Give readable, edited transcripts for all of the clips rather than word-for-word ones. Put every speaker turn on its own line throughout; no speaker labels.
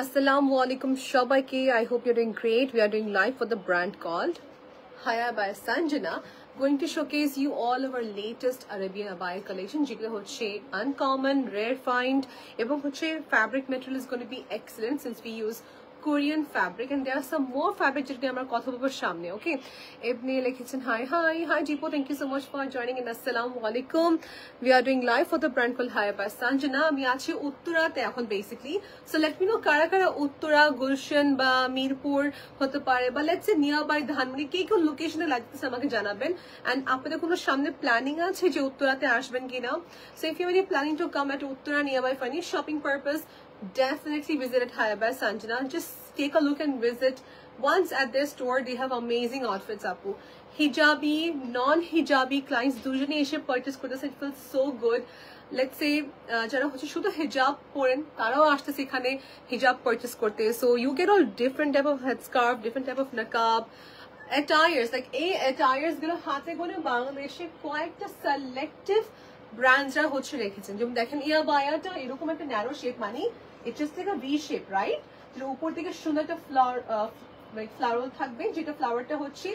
Assalamu alaikum Shabaki. I hope you're doing great. We are doing live for the brand called Haya by Sanjana. Going to showcase you all of our latest Arabian abaya collection. Jigla hoche uncommon, rare find. Ebong hoche fabric material is going to be excellent since we use Korean fabric, and there are some more fabric যেটা আমরা কথা বলবো সামনে. Okay, আপনি লিখেছেন hi Jipo, thank you so much for joining in. Assalamu alaikum. We are doing live for the brand called Haya by Sanjana. আমি আছি উত্তরাতে এখন basically, so let me know কারা কারা উত্তরা, গুলশান বা মিরপুর হতে পারে, বা let's say nearby ধানমন্ডি কে কোন লোকেশনে লাগতেছে আমাকে জানাবেন, and আপনাদের কোনো সামনে প্ল্যানিং আছে যে উত্তরাতে আসবেন কিনা. So if you are planning to come at Uttara nearby for any shopping purpose, definitely visit at Haya by Sanjana. Just take a look and visit once at their store. They have amazing outfits, Apu. Hijabi, non-hijabi clients দুজনে এসে purchase করতেছে. It feels so good. Let's say যারা হচ্ছে শুধু হিজাব পরেন তারাও আসতেছে এখানে হিজাব purchase করতে. So you get all different type of headscarf, different type of niqab, attires. Like attires গুলো হাতে গোনে বাংলাদেশে কয়েকটা selective ব্র্যান্ডরা হচ্ছে রেখেছেন. যেমন দেখেন ইয়াবায়াটা এরকম একটা ন্যারো শেপ, মানে it's just like a V shape, right? যেটা উপর থেকে সুন্দর একটা ফ্লাওয়ার থাকবে, যেটা ফ্লাওয়ারটা হচ্ছে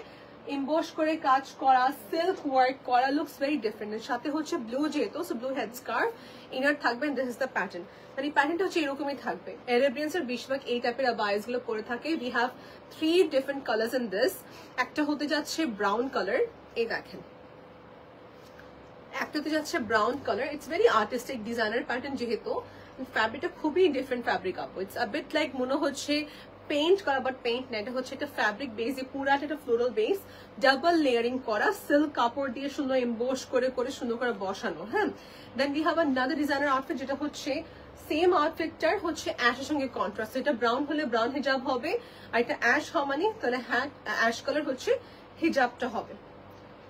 ইমবোস করে কাজ করা, সিল্ক ওয়ার্ক করা, লুকস ভেরি ডিফারেন্ট. এর সাথে হচ্ছে ব্লু, যেহেতু so blue head scarf inner থাকবে. দিস ইজ দ্য প্যাটার্ন, মানে এই প্যাটার্নটা হচ্ছে এরকমই থাকবে. অ্যারাবিয়ানস এর বেশিরভাগ এই টাইপের আবায়াস গুলো পরে থাকে. We have 3 different colours in this. একটা হতে যাচ্ছে ব্রাউন কালার, এই দেখেন একটাতে যাচ্ছে brown colour. It's very artistic designer pattern, যেহেতু ফ্যাব্রিকটা খুবই ডিফারেন্ট ফ্যাব্রিক আপু. ইটস আ বিট লাইক মনে হচ্ছে পেইন্ট করা, বাট পেইন্ট না, এটা হচ্ছে একটা ফ্যাব্রিক বেস, পুরাটা একটা ফ্লোরাল বেস, ডাবল লেয়ারিং করা, সিল্ক কাপড় দিয়ে সুন্দর এমবোস করে করে সুন্দর করে বসানো. হ্যাঁ, then we have another designer outfit, যেটা হচ্ছে সেম আউটফিটটার হচ্ছে অ্যাশের সঙ্গে কন্ট্রাস্ট. এটা ব্রাউন হলে ব্রাউন হিজাব হবে, আর এটা অ্যাশ হওয়া মানে তাহলে হ্যাঁ অ্যাশ কালার হচ্ছে হিজাবটা হবে.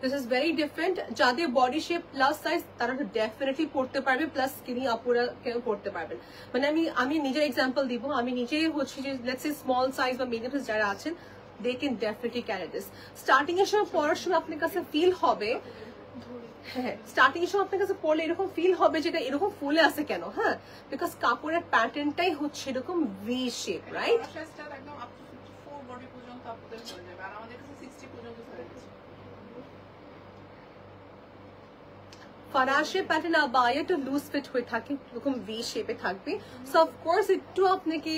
This is very different. যাদের বডি শেপ প্লাস সাইজ তারা ডেফিনেটলি পড়তে পারবে, প্লাস স্কিনি আপুরা কেন পড়তে পারবেন. মানে আমি নিজের এক্সাম্পল দিব. আমি নিজেই হচ্ছে যে লেটস সে স্মল সাইজ বা মিডিয়াম সাইজ যারা আছেন, they can definitely carry this. Starting এর সময় পড়ার সময় আপনার কাছে ফিল হবে, হ্যাঁ স্টার্টিং এর সময় আপনার কাছে পড়লে এরকম ফিল হবে যেটা এরকম ফুলে আছে কেন. হ্যাঁ, বিকজ কাপড়ের প্যাটার্নটাই হচ্ছে এরকম ভি শেপ, রাইট? ফরাসি প্যাটার্ন আবায়া একটু লুজ ফিট হয়ে থাকে, এরকম ভি শেপে থাকবে. সো অফকোর্স একটু আপনাকে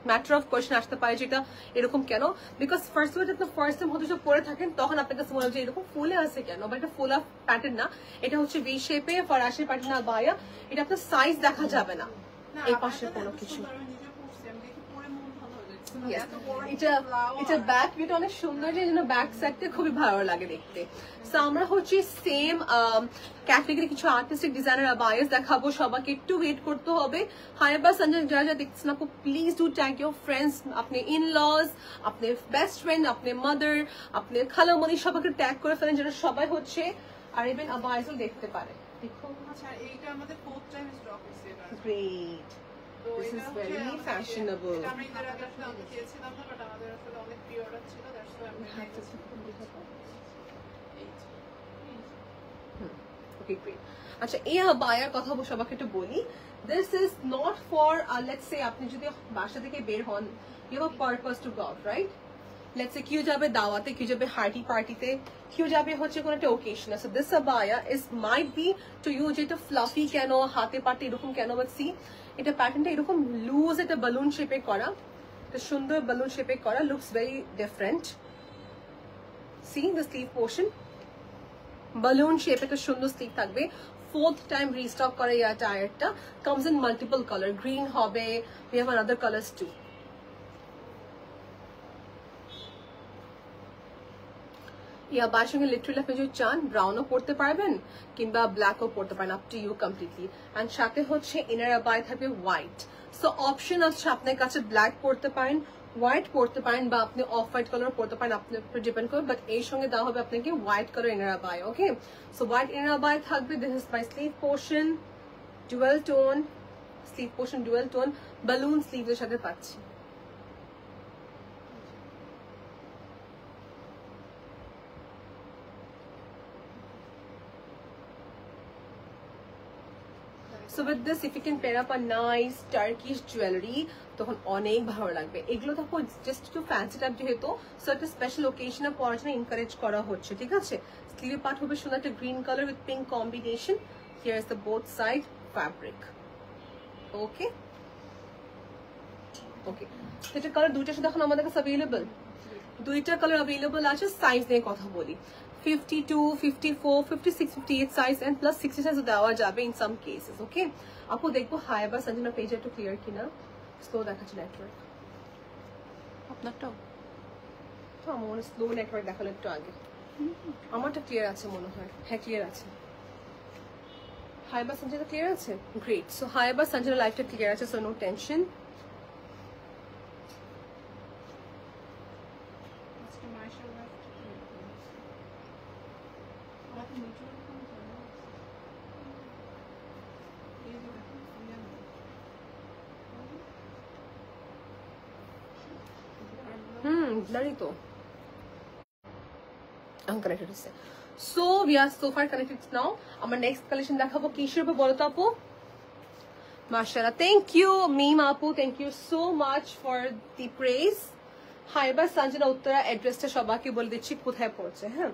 ম্যাটার অফ কোয়েশ্চেন আসতে পারে যেটা এরকম কেন, বিকজ ফার্স্ট ওয়ার্ড আপনার ফার্স্ট টাইম হয়তো পরে থাকেন তখন আপনার কাছে মনে হয় যে এরকম ফুলে আছে কেন, বা এটা ফুল অফ প্যাটার্ন না, এটা হচ্ছে ভি শেপে ফরাসি প্যাটার্ন আবায়া. এটা আপনার সাইজ দেখা যাবে না এই পাশে কোনো কিছু. এটা ব্যাক ভিউটা অনেক সুন্দর, যে জন্য ব্যাক সাইডটা খুবই ভালো লাগে দেখতে. সো আমরা হচ্ছে সেম ক্যাটাগরি কিছু আর্টিস্টিক ডিজাইনার আবায়াস দেখাবো. সবাইকে একটু ওয়েট করতে হবে. হায়া বাই সানজানা যারা যারা দেখছেন আপু, please do tag your friends, আপনি ইন লজ, আপনি বেস্ট ফ্রেন্ড, আপনি মাদার, আপনি খালামণি, সবাইকে ট্যাগ করে ফেলেন যেন সবাই হচ্ছে আরাবিয়ান আবায়াস দেখতে পারে. দেখুন আচ্ছা, এইটা আমাদের 4th টাইম স্টক হইছে. Great. This is very fashionable. Okay, great. আচ্ছা, এই আবায়ার কথা সবাইকে একটু বলি. This is not for let's say আপনি যদি বাসা থেকে বের হন, you have a purpose to go out, right? Let's say কেউ যাবে দাওয়াতে, কেউ যাবে হার্টি পার্টিতে, কেউ যাবে হচ্ছে কোনো একটা occasion. So this abaya is might be to you যেটা ফ্লাফি কেন, হাতে পাতে এরকম কেন, বাট সি এটা প্যাটার্নটা এরকম লুজ, এটা বালুন শেপে করা, এটা সুন্দর বালুন শেপে করা, looks very different. See the sleeve portion balloon শেপে একটা সুন্দর স্লিভ থাকবে. 4th টাইম রিস্টক করা এই টায়ারটা. Comes in multiple colour, green হবে, we have another colours too. ইয়াবার সঙ্গে লিটারালি আপনি যদি চান ব্রাউনও পড়তে পারবেন কিংবা ব্ল্যাকও পড়তে পারেন, up to you completely. And সাথে হচ্ছে ইনার আবায় থাকবে হোয়াইট. সো অপশন আছে আপনার কাছে, ব্ল্যাক পড়তে পারেন, হোয়াইট পড়তে পারেন, বা আপনি অফ হোয়াইট কালার পড়তে পারেন, আপনার উপর ডিপেন্ড করে. বাট এই সঙ্গে দেওয়া হবে আপনাকে হোয়াইট কালার ইনার আবায়. ওকে, সো হোয়াইট ইনার আবায় থাকবে. This is my sleeve portion, dual tone sleeve portion, dual tone balloon স্লিভের সাথে পাচ্ছি. So with this, if you can pair up a nice Turkish jewelry, তখন অনেক ভালো লাগবে। এগুলো তো জাস্ট একটু ফ্যান্সি টাইপ যেহেতু, সো একটা স্পেশাল ওকেশনে পরার জন্য এনকারেজ করা হচ্ছে, ঠিক আছে? স্লিভে পার্ট হবে সুন্দর একটা green colour with pink combination. Here is the both side fabric. Okay okay, এটা কালার দুইটার সাথে এখন আমাদের কাছে অ্যাভেলেবল, দুইটা কালার অ্যাভেলেবল আছে। সাইজ নিয়ে কথা বলি, 52, 54, 56, 58 সাইজ এন্ড প্লাস 60 সাইজ দেওয়া যাবে ইন সাম কেসেস। ওকে আপু, দেখবো হায়া বা সঞ্জনা পেজে একটু ক্লিয়ার কিনা, স্লো দেখাচ্ছে নেটওয়ার্ক আপনারটাও, তো আমার মনে স্লো নেটওয়ার্ক দেখালো একটু আগে, আমারটা ক্লিয়ার আছে মনে হয়। হ্যাঁ ক্লিয়ার আছে। হায়া বা সঞ্জনা ক্লিয়ার আছে, গ্রেট। সো হায়া বা সঞ্জনা লাইভটা ক্লিয়ার আছে, সো নো টেনশন। ব্লারি তো unconnected হচ্ছে। So we are so far connected now. আমার next collection দেখাবো কিসের উপর বলো তো আপু? মাশাআল্লাহ, thank you Meem আপু, thank you so much for the praise. হাইবা Sanjana Uttara অ্যাড্রেসটা সবাইকে বলে দিচ্ছি কোথায় পড়ছে। হ্যাঁ,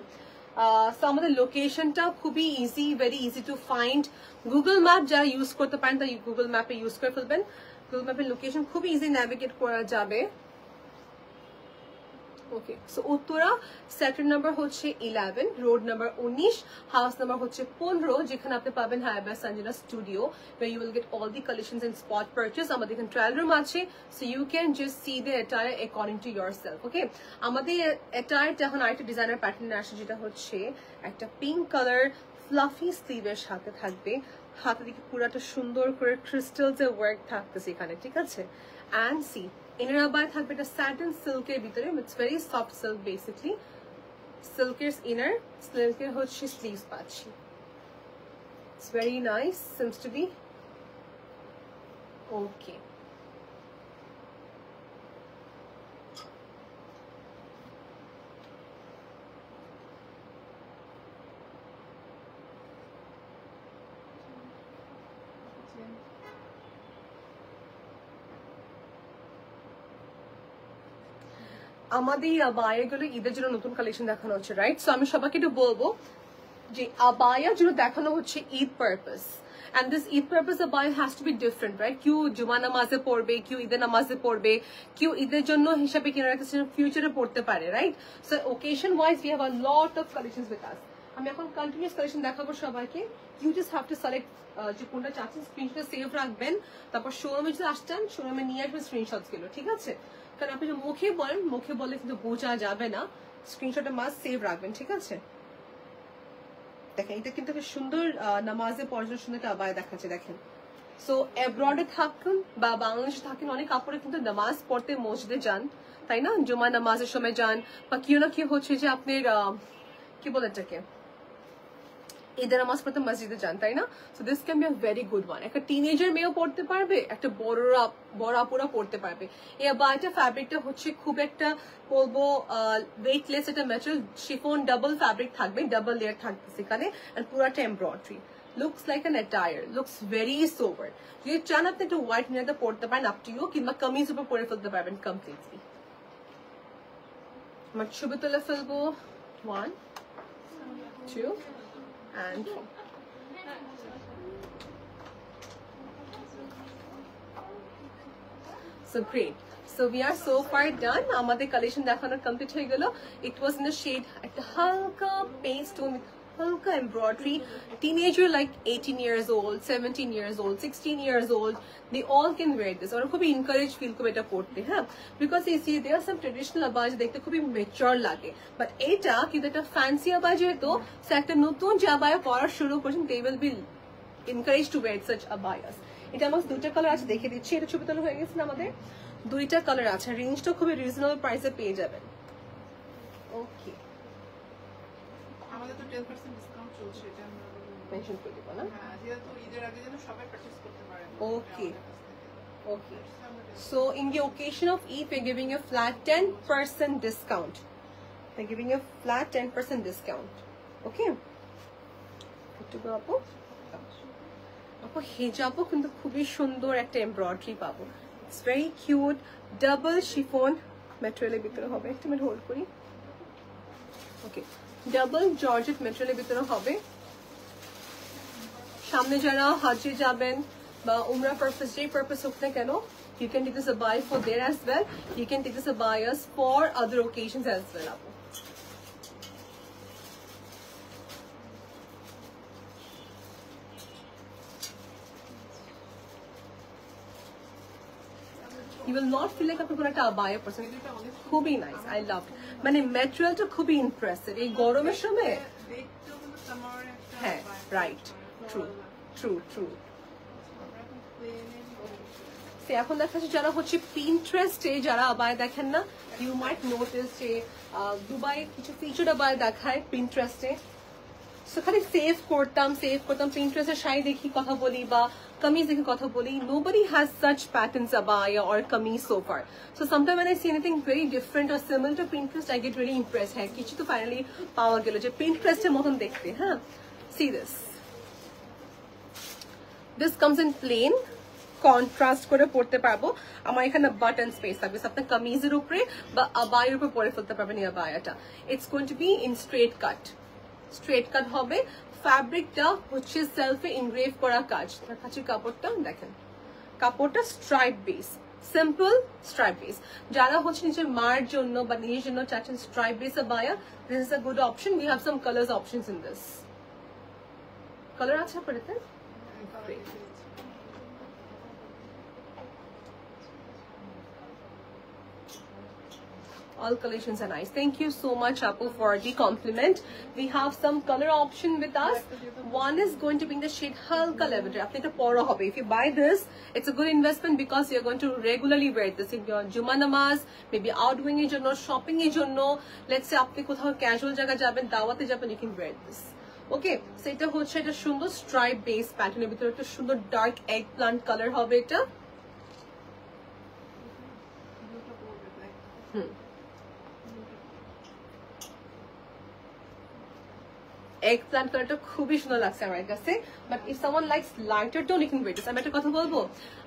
সো আমাদের লোকেশনটা খুবই easy, very easy to find. Google map যারা ইউজ করতে পারেন তারা গুগল ম্যাপে ইউজ করে ফেলবেন। গুগল ম্যাপের লোকেশন খুবই ইজি ন্যাভিগেট করা যাবে। ওকে, সো উত্তরা সেক্টর নাম্বার হচ্ছে 11, রোড নাম্বার 19, হাউস নাম্বার হচ্ছে 15, যেখানে আপনি পাবেন হায়াবা Sanjana studio, where you will get all the collections in spot purchase. আমাদের এখানে ট্রায়াল রুম আছে, so you can just see the attire according to yourself. ওকে, আমাদের অ্যাটায়ারটা এখন আরেকটা ডিজাইনার প্যাটার্নে আসে, যেটা হচ্ছে একটা পিঙ্ক কালার ফ্লাফি স্লিভের সাথে থাকবে, হাতে দিকে পুরাটা সুন্দর করে ক্রিস্টালস এর ওয়ার্ক থাকতেছে এখানে, ঠিক আছে? অ্যান্ড সি ইনার আবায় থাকবে এটা স্যাটিন সিল্কের ভিতরে, it's very soft silk basically. সিল্কের ইনার, সিল্কের হচ্ছে স্লিভস পাচ্ছি। It's very nice, seems to be okay. আমাদের আবায়াগুলো ঈদের জন্য নতুন কালেকশন দেখানো হচ্ছে, রাইট? সো আমি সবাইকে একটু বলবো যে আবায়া যেগুলো দেখানো হচ্ছে Eid purpose, and this Eid purpose abaya has to be different, right? কেউ জুমা নামাজে পড়বে, কেউ ঈদের নামাজে পড়বে, কেউ ঈদের জন্য হিসাবে কিনে রাখতে ফিউচারে পড়তে পারে, right? So occasion wise we have a lot of collections with us. আমি এখন কন্টিনিউয়াস কালেকশন দেখাবো সবাইকে। You just have to select যে কোনটা চাচ্ছেন, স্ক্রিনশট সেভ রাখবেন, তারপর শোরুমে যদি আসছেন শোরুমে নিয়ে আসবেন স্ক্রিনশটস গুলো, ঠিক আছে? কারণ আপনি যদি মুখে বলেন, মুখে বলে কিন্তু বোঝা যাবে না, স্ক্রিনশটে মাস্ট সেভ রাখবেন, ঠিক আছে? দেখেন এটা কিন্তু সুন্দর নামাজে পড়ার জন্য সুন্দর একটা আবায়া দেখাচ্ছে, দেখেন। সো অ্যাব্রডে থাকুন বা বাংলাদেশে থাকেন, অনেক কাপড়ে কিন্তু নামাজ পড়তে মসজিদে যান, তাই না? জুমা নামাজের সময় যান, বা কেউ না কেউ হচ্ছে যে আপনার কি বলে এটাকে ঈদের নামাজ পড়তে মসজিদে যান, তাই না? So this can be a very good one. একটা টিনেজার মেয়েও পড়তে পারবে, একটা বড় আপুরা পড়তে পারবে। এই আবায়াটা ফ্যাব্রিকটা হচ্ছে খুব একটা বলবো ওয়েটলেস, এটা ম্যাটেরিয়াল শিফন ডাবল ফ্যাব্রিক থাকবে, ডাবল লেয়ার থাকবে সেখানে, আর পুরাটা embroidery. Looks like an attire, looks very sober. যদি চান আপনি একটু হোয়াইট নিয়ে পড়তে পারেন, আপ টু ইউ, কিংবা কামিজ উপর পরে ফেলতে পারবেন কমপ্লিটলি। আমার ছবি তুলে ফেলবো, 1, 2 and 3. So great. So we are so far done. আমাদের কালেকশন দেখানো কমপ্লিট হয়ে গেল। It was in the shade একটা হালকা পেস্ট টোন with হালকা embroidery. Teenager like 18 years old, 17 years old, 16 years old, they all can wear this. ওরা খুবই encourage feel করবে এটা পড়তে, হ্যাঁ? বিকজ এই সি দেয়ার সাম ট্রেডিশনাল আবায়া দেখতে খুবই ম্যাচিওর লাগে, বাট এটা কিন্তু একটা ফ্যান্সি আবায়া যেহেতু, সো একটা নতুন যে আবায়া পড়া শুরু করছেন, they will be encouraged to wear such abayas. এটা আমার দুটো কালার আছে, দেখে দিচ্ছি। এটা ছবি তোলা হয়ে গেছে আমাদের, দুইটা কালার আছে, রেঞ্জটা খুবই রিজনেবল প্রাইসে পেয়ে যাবেন। ওকে,
আমাদের তো 10% ডিসকাউন্ট চলছে, এটা আমরা
মেনশন করে দিব না?
হ্যাঁ, যেহেতু ঈদের আগে যেন সবাই পারচেজ করতে পারেন।
ওকে ওকে, so in the occasion of Eid we're giving a flat 10% discount. We're giving a flat 10% discount. Okay, good to go, Apu? আপু হিজাবও কিন্তু খুবই সুন্দর একটা এমব্রয়ডারি পাবো, it's very cute. Double chiffon ম্যাটেরিয়ালের ভিতরে হবে, একটা মিনিট হোল্ড করি। ওকে, ডাবল জর্জেট ম্যাটেরিয়ালের ভিতরে হবে। সামনে যারা হজে যাবেন বা উমরা পারপাস, যেই পারপাস হোক না কেন, you can take this abaya for there as well. You can take this abayas for other occasions as well. আপু you will not feel like আপনি কোনো একটা abaya person. খুবই নাইস, আই লাভ। মানে ম্যাটেরিয়ালটা খুবই ইমপ্রেসিভ এই গরমের সময়।
দেখতেও কিন্তু সামার একটা
হ্যাঁ, রাইট, ট্রু ট্রু ট্রু। এখন দেখা যাচ্ছে যারা হচ্ছে পিন্টারেস্টে যারা আবায়া দেখেন না, ইউ মাইট নোটিস যে দুবাই কিছু ফিচার আবায়া দেখায় পিন্টারেস্টে। সো খালি সেভ করতাম পিন্টারেস্টের শাড়ি দেখি কথা বলি বা kameez দেখে কথা বলি। nobody has such patterns abaya or kameez so far. So sometimes when I see anything very different or similar to Pinterest, I get really impressed. হ্যাঁ, কিছু তো ফাইনালি পাওয়া গেল যে Pinterest-এর মতন দেখতে। হ্যাঁ, see this. This comes in plain, contrast করে পড়তে পারবো। আমার এখানে বাটন স্পেস থাকবে, আপনার কামিজের উপরে বা আবায়ের উপরে পরে ফেলতে পারবেন এই আবায়াটা। It's going to be in straight cut হবে। ফ্যাব্রিকটা হচ্ছে সেলফে ইনগ্রেভ করা কাজ। কাছের কাপড়টা দেখেন, কাপড়টা stripe base, simple stripe base. যারা হচ্ছে নিজের মায়ের জন্য বা নিজের জন্য চাচ্ছেন stripe base abaya, this is a good option. We have some colours options in this. Colour আছে আপনার এতে? Great. All collections are nice. Thank you so much, Apu, for the compliment. We have some color option with us. One is going to be in the shade Halka Lavender. Apni eta poro hobe. If you buy this, it's a good investment because you're going to regularly wear this in your Juma namaz, maybe outgoing এর জন্য, shopping এর জন্য. Let's say আপনি কোথাও casual জায়গা যাবেন, দাওয়াতে যাবেন, you can wear this. Okay, so এটা হচ্ছে এটা সুন্দর স্ট্রাইপ বেস প্যাটার্নের ভিতরে একটা সুন্দর ডার্ক এগ প্লান্ট কালার হবে এটা। এগ প্লান্ট কালারটা খুবই সুন্দর লাগছে আমার কাছে। But if someone likes lighter tone, you can wait this. আমি একটা কথা বলবো,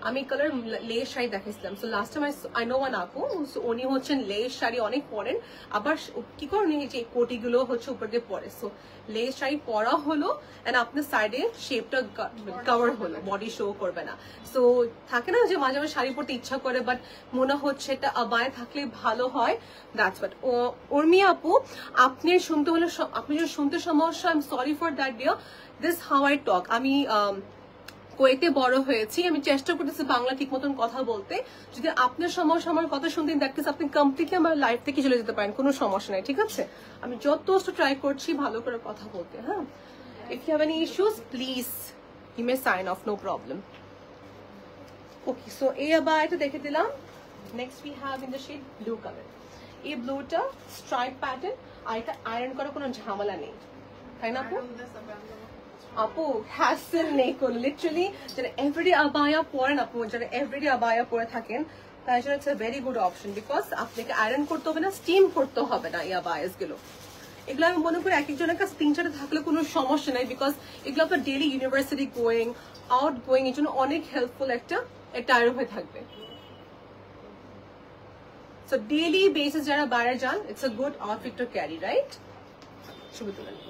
আমি কালার লেস শাড়ি দেখাইছিলাম। So last time I know one আপু, সো উনি হচ্ছেন লেস শাড়ি অনেক পরেন, আবার কি করেন যে কোটিগুলো হচ্ছে উপর দিয়ে পরে। সো লেস শাড়ি পরা হলো এন্ড আপনার সাইডে শেপটা কভার হলো, বডি শো করবে না। সো থাকে না যে মাঝে মাঝে শাড়ি পরতে ইচ্ছা করে বাট মনে হচ্ছে এটা আবায় থাকলে ভালো হয়, দ্যাটস বাট। উর্মি আপু, আপনি শুনতে হলে, আপনি যদি শুনতে সমস্যা, I am sorry for that dear. This how I talk. আমি কুয়েতে বড় হয়েছি, আমি চেষ্টা করতেছি বাংলা ঠিক মতন কথা বলতে। যদি আপনার সমস্যা আমার কথা শুনতে, দ্যাট মিন্স আপনি কমপ্লিটলি আমার লাইফ থেকে চলে যেতে পারেন, কোনো সমস্যা নাই, ঠিক আছে? আমি যথেষ্ট ট্রাই করছি ভালো করে কথা বলতে। হ্যাঁ, if you have any issues please you may sign off, no problem. Okay, so এই আবায়াটা দেখে দিলাম। Next we have in the shade blue colour. এই ব্লুটা স্ট্রাইপ প্যাটার্ন, আর এটা আয়রন করার কোনো ঝামেলা নেই, তাই না আপু? আপু হ্যাসেল নেই কোন, লিটারালি যারা এভরিডে আবায়া পরেন, আপু যারা এভরিডে আবায়া পরে থাকেন, তাই জন্য it's a very good option because আপনাকে আয়রন করতে হবে না, স্টিম করতে হবে না এই আবায়াস গুলো। এগুলো আমি মনে করি এক একজনের কাছে 3-4টা থাকলে কোনো সমস্যা নাই বিকজ এগুলো আপনার daily university going, out going এর জন্য অনেক হেল্পফুল একটা টায়ার হয়ে থাকবে। সো ডেইলি বেসিস যারা বাইরে যান, it's a good outfit to carry, right? ছবি তুলে নেব।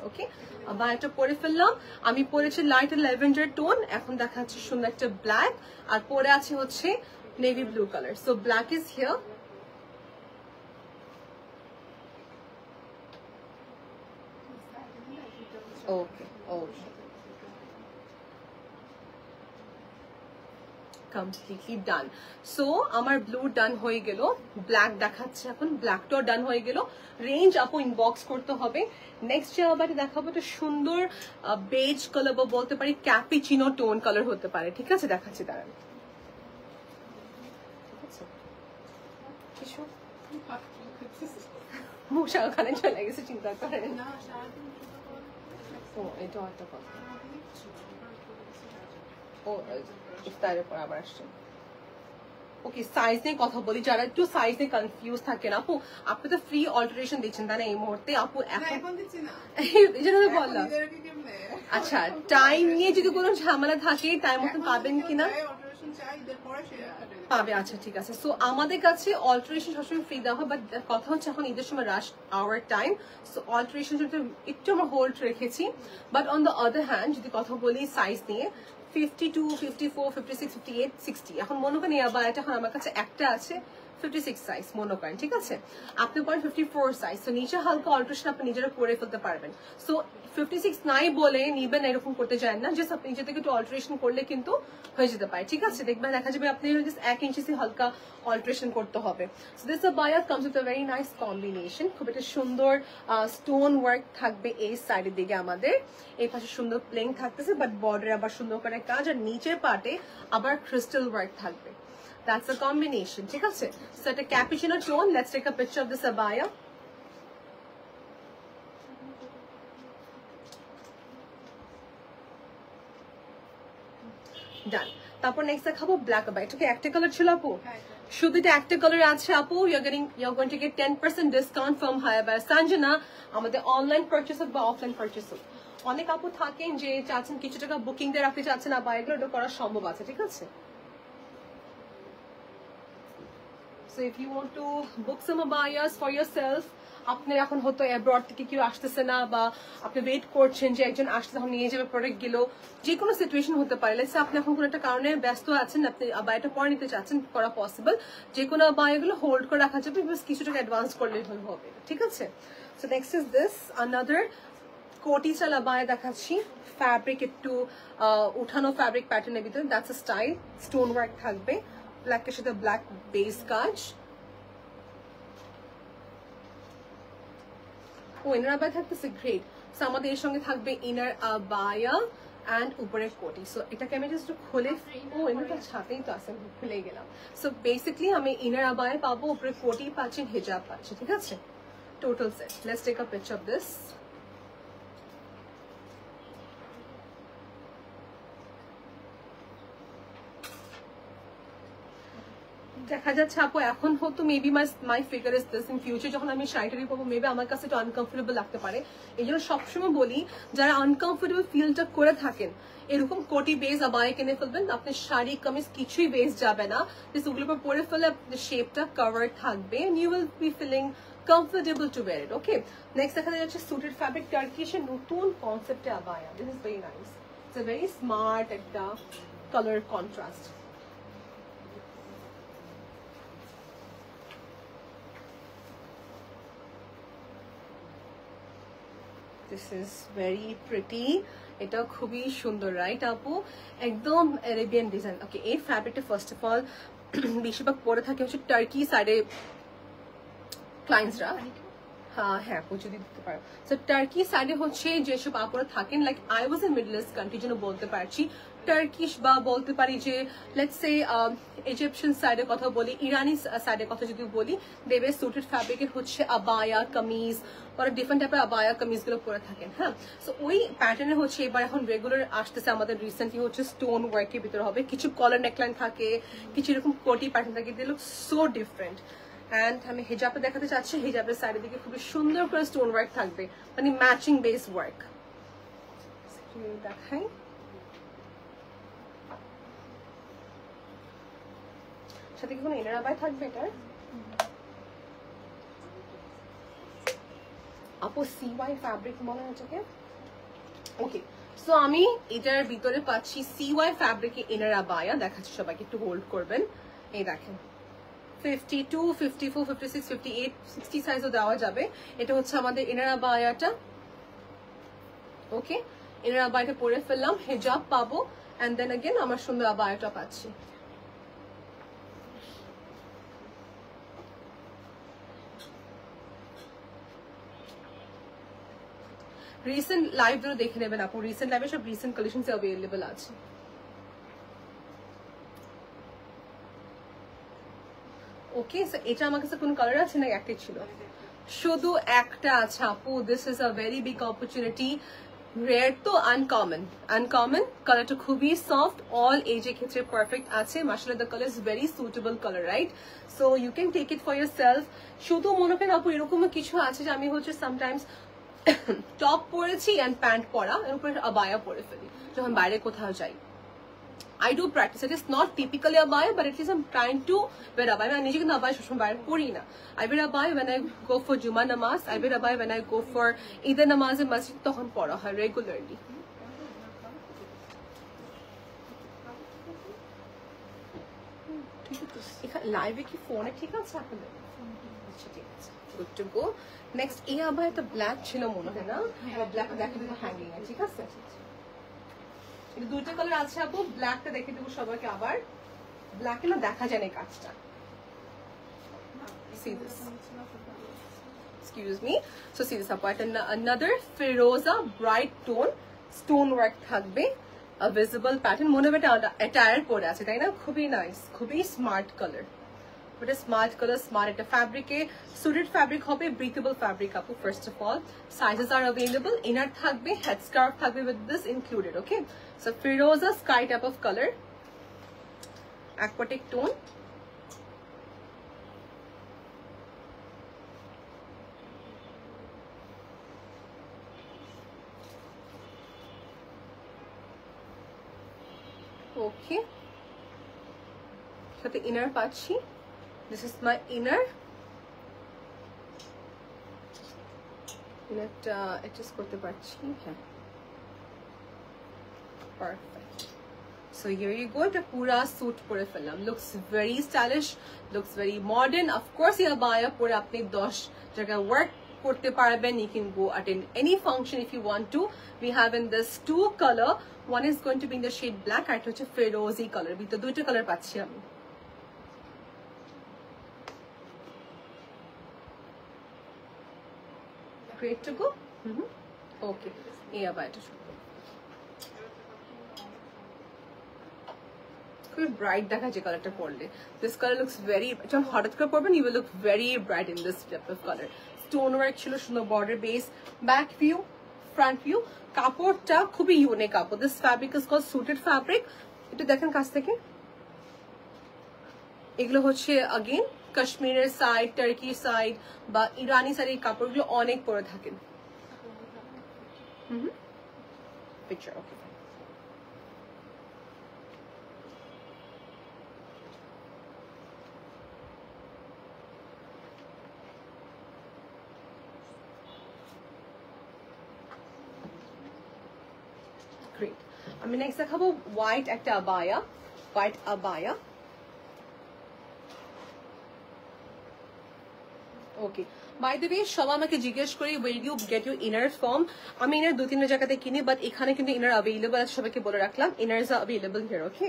ওকে, আবার একটা পরে ফেললাম। আমি পরেছি লাইট ল্যাভেন্ডার টোন, এখন দেখাচ্ছি সুন্দর একটা ব্ল্যাক, আর পরে আছে হচ্ছে navy blue colour. So black is here. Okay okay, completely done. So আমার ব্লু ডান হয়ে গেল, ব্ল্যাক দেখাচ্ছে এখন, ব্ল্যাকটাও ডান হয়ে গেল। রেঞ্জ আপু ইনবক্স করতে হবে। নেক্সট যে আবার দেখাবো একটা সুন্দর বেজ কালার বা বলতে পারি ক্যাপিচিনো টোন কালার হতে পারে, ঠিক আছে? দেখাচ্ছি, দাঁড়ান। মুখা ওখানে চলে গেছে, চিন্তা করেন না। ও এটা একটা কথা, ও ইফতারের পর আবার আসছে। ওকে, সাইজ নিয়ে কথা বলি, যারা একটু সাইজ নিয়ে কনফিউজ থাকেন আপু, আপনি তো ফ্রি অল্টারেশন দিচ্ছেন তাই না এই মুহূর্তে আপু? এখন
দিচ্ছি না,
এই জন্য তো বললাম। আচ্ছা, টাইম নিয়ে যদি কোনো ঝামেলা থাকে টাইম মতন পাবেন কিনা? পাবে, আচ্ছা ঠিক আছে। সো আমাদের কাছে অল্টারেশন সবসময় ফ্রি দেওয়া হয়, বাট কথা হচ্ছে এখন ঈদের সময় রাশ আওয়ার টাইম, সো অল্টারেশন একটু আমরা হোল্ড রেখেছি। But on the other hand যদি কথা বলি সাইজ নিয়ে, 52, 54, 56, 58, 60, এখন মনে করেন আবার এটা এখন আমার কাছে একটা আছে 56 সাইজ মনে করেন, ঠিক আছে? আপনি করেন 54 সাইজ, তো নিচে হালকা অল্টারেশন আপনি নিজেরা করে ফেলতে পারবেন। সো 56 নাই বলে নিবেন এরকম করতে চান না, জাস্ট আপনি নিজে থেকে একটু অল্টারেশন করলে কিন্তু হয়ে যেতে পারে, ঠিক আছে? দেখবেন দেখা যাবে আপনি জাস্ট 1 ইঞ্চি হালকা অল্টারেশন করতে হবে। So this abaya comes with a very nice combination, খুব একটা সুন্দর স্টোন ওয়ার্ক থাকবে এই সাইডের দিকে আমাদের, এই পাশে সুন্দর প্লেন থাকতেছে, বাট বর্ডারে আবার সুন্দর করে কাজ, আর নিচের পার্টে আবার ক্রিস্টাল ওয়ার্ক থাকবে। That's a combination, ঠিক আছে? So it's a cappuccino tone. Let's take a picture of this abaya. Done. তারপর নেক্সট দেখাবো ব্ল্যাক আবায়া। এটা কি একটা কালার ছিল আপু? শুধু এটা একটা কালার আছে আপু। You're going to get 10% discount from Haya by Sanjana আমাদের অনলাইন পারচেজ বা অফলাইন পারচেজ। অনেক আপু থাকেন যে চাচ্ছেন কিছু টাকা বুকিং দিয়ে রাখতে চাচ্ছেন, আবায়াগুলো এটা করা সম্ভব আছে, ঠিক আছে? So if you want to book some abayas for yourself, আপনি এখন হয়তো অ্যাব্রড থেকে কেউ আসতেছে না, বা আপনি ওয়েট করছেন যে একজন আসতে তখন নিয়ে যাবে প্রোডাক্ট গুলো, যে কোনো সিচুয়েশন হতে পারে। লেটস সে আপনি এখন কোনো একটা কারণে ব্যস্ত আছেন, আপনি আবায়াটা পরে নিতে চাচ্ছেন, করা পসিবল। যে কোনো আবায়াগুলো হোল্ড করে রাখা যাবে, বেশ কিছু টাকা অ্যাডভান্স করলে হবে, ঠিক আছে? So next is this another কোটি স্টাইল আবায়া দেখাচ্ছি। ফ্যাব্রিক একটু উঠানো ফ্যাব্রিক প্যাটার্নের ভিতরে, that's a style, stone work থাকবে, ব্ল্যাকের সাথে ব্ল্যাক বেস কাজ। ও ইনার আবায়া থাকতেছে, গ্রেট। সো আমাদের এর সঙ্গে থাকবে ইনার আবায়া অ্যান্ড উপরের কোটি। সো এটাকে আমি জাস্ট খুলে, ও ইনারটা ছাতেই তো আছে, খুলে গেলাম। সো বেসিকলি আমি ইনার আবায়া পাবো, উপরে কোটি পাচ্ছেন, হিজাব পাচ্ছি, ঠিক আছে? Total set. Let's take a picture of this. দেখা যাচ্ছে আপু এখন হয়তো maybe my figure is this, in future যখন আমি শাড়িটারি পরবো মেবি আমার কাছে একটু আনকমফোর্টেবল লাগতে পারে। এই জন্য সবসময় বলি যারা আনকমফোর্টেবল ফিলটা করে থাকেন এরকম কোটি বেস আবায়া কিনে ফেলবেন, আপনার শাড়ি কামিজ কিছুই বেস যাবে না, ওগুলোর উপর পরে ফেলে আপনার শেপটা কভার থাকবে, you will be feeling comfortable to wear it. Okay, next দেখা যাচ্ছে সুটেড ফ্যাব্রিক টার্কিশ এর নতুন কনসেপ্টে আবায়া। This is very nice, it's a very smart একটা colour contrast. This is very pretty. এটা খুবই সুন্দর, রাইট আপু? একদম আরেবিয়ান ডিজাইন। ওকে, এই ফ্যাব্রিকটা ফার্স্ট অফ অল বেশিরভাগ পরে থাকে হচ্ছে টার্কি সাইডে ক্লায়েন্টসরা। হ্যাঁ পৌঁছে দিতে পারো। সো টার্কি সাইডে হচ্ছে যেসব আপুরা থাকেন, like I was in middle east country জন্য বলতে পারছি, টার্কিশ বা বলতে পারি যে লেটস সে ইজিপশিয়ান সাইডের কথা বলি, ইরানি সাইডের কথা যদি বলি, দেবে সুটেড ফ্যাব্রিকের হচ্ছে আবায়া কামিজ, ওরা ডিফারেন্ট টাইপের আবায়া কামিজ গুলো পরে থাকেন। হ্যাঁ, সো ওই প্যাটার্নে হচ্ছে এবার এখন রেগুলার আসতেছে আমাদের রিসেন্টলি হচ্ছে স্টোন ওয়ার্কের ভিতরে হবে, কিছু কলার নেকলাইন থাকে, কিছু এরকম কোটি প্যাটার্ন থাকে, they look so different. And আমি হিজাবটা দেখাতে চাচ্ছি, হিজাবের সাইডের দিকে খুবই সুন্দর করে স্টোন ওয়ার্ক থাকবে, মানে ম্যাচিং বেস ওয়ার্ক। দেখাই, সাথে কি কোনো ইনার আবায়া থাকবে এটার? আপু সিওয়াই ফ্যাব্রিক মনে হচ্ছে কি? ওকে, সো আমি এটার ভিতরে পাচ্ছি সিওয়াই ফ্যাব্রিকে ইনার আবায়া, দেখাচ্ছি সবাইকে, একটু হোল্ড করবেন। এই দেখেন 52, 54, 56, 58, 60 সাইজও দেওয়া যাবে। এটা হচ্ছে আমাদের ইনার আবায়াটা। ওকে, ইনার আবায়াটা পরে ফেললাম, হিজাব পাবো, এন্ড দেন अगेन আমার সুন্দর আবায়াটা পাচ্ছি। রিসেন্ট লাইভ গুলো দেখে নেবেন আপু, রিসেন্ট লাইভে সব রিসেন্ট কালেকশনস अवेलेबल আছে। ওকে, সো এটা আমার কাছে কোন কালার আছে না একটাই ছিল? শুধু একটা আছে আপু। This is a very big opportunity, rare তো আনকমন কালারটা খুবই সফট অল এজের ক্ষেত্রে পারফেক্ট আছে মাশাআল্লাহ the colour is very suitable colour right so you can take it for yourself শুধু মনে করেন আপু এরকমও কিছু আছে যে আমি হচ্ছে সামটাইমস টপ পরেছি অ্যান্ড প্যান্ট পরা এর উপরে আবায়া পরে ফেলি যখন বাইরে কোথাও যাই I do practice. It is not typically abaya, but at least I'm trying to wear abaya. I নিজে কিন্তু abaya সবসময় বাইরে পরি না। I wear abaya when I go for Juma namaz. I wear abaya when I go for Eid namaz in masjid তখন পরা হয় regularly. এখানে লাইভে কি ফোনে ঠিক আছে আপনাদের? আচ্ছা ঠিক আছে। Good to go. Next এই আবায়াটা ব্ল্যাক ছিল মনে হয় না? ব্ল্যাক দেখে দিতে হ্যাঙ্গিং এ ঠিক আছে? এটা দুইটা কালার আছে আপু ব্ল্যাকটা দেখে দেবো সবাইকে আবার ব্ল্যাকে না দেখা যায় না কাজটা see this excuse me so see this apart another firoza bright tone stone work থাকবে a visible pattern মনে হয় এটা অ্যাটায়ার পরে আছে তাই না খুবই নাইস খুবই smart colour but a smart color smart এটা ফ্যাব্রিকে suited fabric হবে breathable fabric আপু first of all sizes are available inner থাকবে head scarf থাকবে with this included okay so firoza sky type of color aquatic tone okay সাথে inner পাচ্ছি this is my inner adjust করতে পারছি হ্যাঁ perfect so here you go এটা পুরা suit পরে ফেললাম looks very stylish looks very modern of course এই abaya পরে আপনি 10 জায়গায় work করতে পারবেন you can go attend any function if you want to we have in this two color one is going to be in the shade black আর এটা হচ্ছে ফেরোজি colour ভিতরে দুইটা কালার পাচ্ছি আমি great to go okay এই আবায়াটা খুবই bright দেখাচ্ছে কালারটা পরলে দিস কালার লুকস ভেরি যখন হঠাৎ করে পরবেন you will look very bright in this type of colour stone work ছিল সুন্দর border base back view front view কাপড়টা খুবই ইউনিক কাপড় this fabric is called suited fabric এটা দেখেন কাছ থেকে এগুলো হচ্ছে अगेन কাশ্মীরের সাইড টার্কি সাইড বা ইরানি সাইড এই কাপড়গুলো অনেক পরে থাকেন পিকচার ওকে great আমি নেক্সট দেখাবো হোয়াইট একটা আবায়া ওকে বাই দ্য ওয়ে সবাই আমাকে জিজ্ঞেস করি will you get you inner form আমি ইনার দু তিনটা জায়গাতে কিনি বাট এখানে কিন্তু ইনার অ্যাভেলেবল আছে সবাইকে বলে রাখলাম ইনার্স আর অ্যাভেলেবল হিয়ার ওকে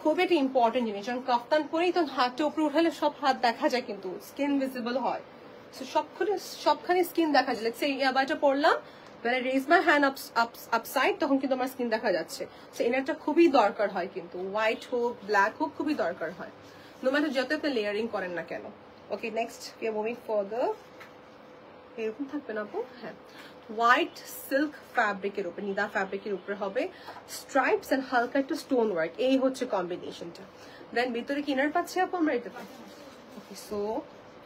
খুব একটা ইম্পর্টেন্ট জিনিস যখন কাফতান পরেই তখন হাতটা উপরে উঠালে সব হাত দেখা যায় কিন্তু স্কিন ভিজিবল হয় সো সবখানে স্কিন দেখা যায় লেটস সে এই আবায়াটা পরলাম when I raise my hand upside তখন কিন্তু আমার স্কিন দেখা যাচ্ছে সো ইনারটা খুবই দরকার হয় কিন্তু হোয়াইট হোক ব্ল্যাক হোক খুবই দরকার হয় নো ম্যাটার যত আপনি লেয়ারিং করেন না কেন okay next we are moving further এরকম থাকবে না আপু হ্যাঁ হোয়াইট সিল্ক ফ্যাব্রিকের উপর নিদা ফ্যাব্রিকের উপরে হবে স্ট্রাইপস এন্ড হালকা একটু স্টোন ওয়ার্ক এই হচ্ছে কম্বিনেশনটা দেন ভিতরে কি ইনার পাচ্ছি আপু আমরা এটাতে okay so